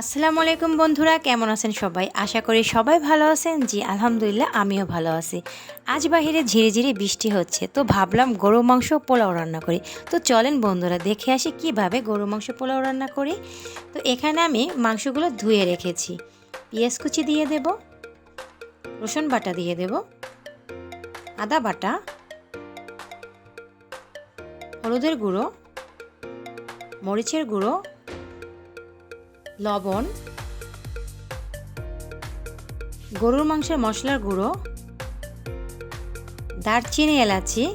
আসসালামু আলাইকুম বন্ধুরা, কেমন আছেন সবাই? আশা করি সবাই ভালো আছেন। জি আলহামদুলিল্লাহ, আমিও ভালো আছি। আজ বাহিরে ঝিরিঝিরি বৃষ্টি হচ্ছে, তো ভাবলাম গরু মাংস পোলাও রান্না করি। তো চলেন বন্ধুরা, দেখে আসি কিভাবে গরু মাংস পোলাও রান্না করি। তো এখানে আমি মাংসগুলো ধুয়ে রেখেছি। পেঁয়াজ কুচি দিয়ে দেব, রসুন বাটা দিয়ে দেব, আদা বাটা, হলুদের গুঁড়ো, মরিচের গুঁড়ো, লবণ, গরুর মাংসের মশলার গুঁড়ো, দারচিনি, এলাচি,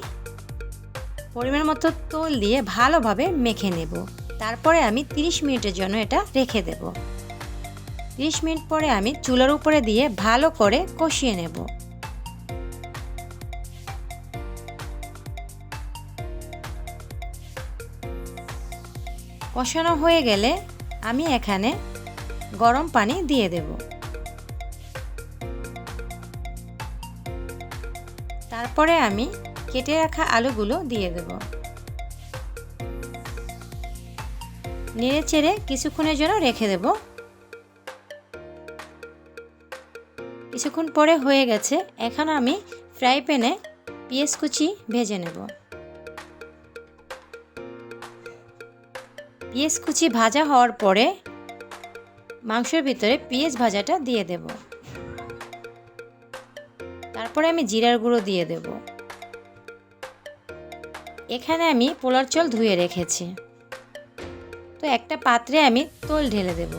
পরিমাণ মতো তেল দিয়ে ভালোভাবে মেখে নেব। তারপরে আমি 30 মিনিটের জন্য এটা রেখে দেব। 30 মিনিট পরে আমি চুলার উপরে দিয়ে ভালো করে কষিয়ে নেব। কষানো হয়ে গেলে আমি এখানে গরম পানি দিয়ে দেব। তারপরে আমি কেটে রাখা আলুগুলো দিয়ে দেব। নেড়ে চেড়ে কিছুক্ষণের জন্য রেখে দেব। কিছুক্ষণ পরে হয়ে গেছে। এখন আমি ফ্রাই প্যানে পেঁয়াজ কুচি ভেজে নেব। পেঁয়াজ কুচি ভাজা হওয়ার পরে মাংসের ভিতরে পেঁয়াজ ভাজাটা দিয়ে দেব। তারপরে আমি জিরার গুঁড়ো দিয়ে দেব। এখানে আমি পোলার চাল ধুয়ে রেখেছি, তো একটা পাত্রে আমি তেল ঢেলে দেব।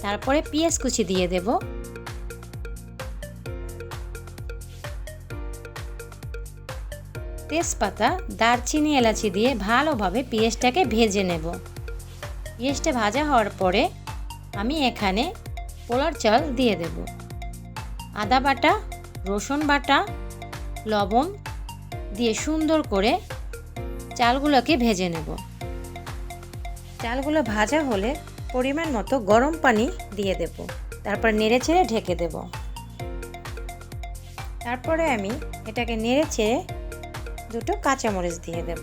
তারপরে পেঁয়াজ কুচি দিয়ে দেব। তেজপাতা, দারচিনি, এলাচি দিয়ে ভালোভাবে পেঁয়াজটাকে ভেজে নেব। পেঁয়াজটা ভাজা হওয়ার পরে আমি এখানে পোলার চাল দিয়ে দেব। আদা বাটা, রসুন বাটা, লবণ দিয়ে সুন্দর করে চালগুলোকে ভেজে নেব। চালগুলো ভাজা হলে পরিমাণ মতো গরম পানি দিয়ে দেব। তারপর নেড়ে চেড়ে ঢেকে দেব। তারপরে আমি এটাকে নেড়ে চেড়ে দুটো কাঁচামরিচ দিয়ে দেব।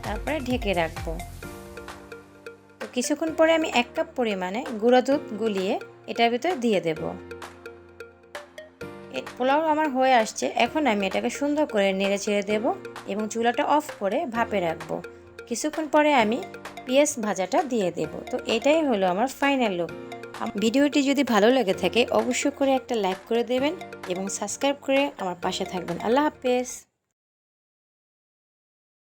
তারপরে ঢেকে রাখবো। তো কিছুক্ষণ পরে আমি 1 কাপ পরিমাণে গুঁড়ো দুধ গুলিয়ে এটার ভিতরে দিয়ে দেব। পোলাও আমার হয়ে আসছে। এখন আমি এটাকে সুন্দর করে নেড়ে ছেড়ে দেব এবং চুলাটা অফ করে ভাপে রাখবো। কিছুক্ষণ পরে আমি পেঁয়াজ ভাজাটা দিয়ে দেব। তো এটাই হলো আমার ফাইনাল লুক। ভিডিওটি যদি ভালো লেগে থাকে অবশ্যই করে একটা লাইক করে দেবেন এবং সাবস্ক্রাইব করে আমার পাশে থাকবেন। আল্লাহ হাফেজ।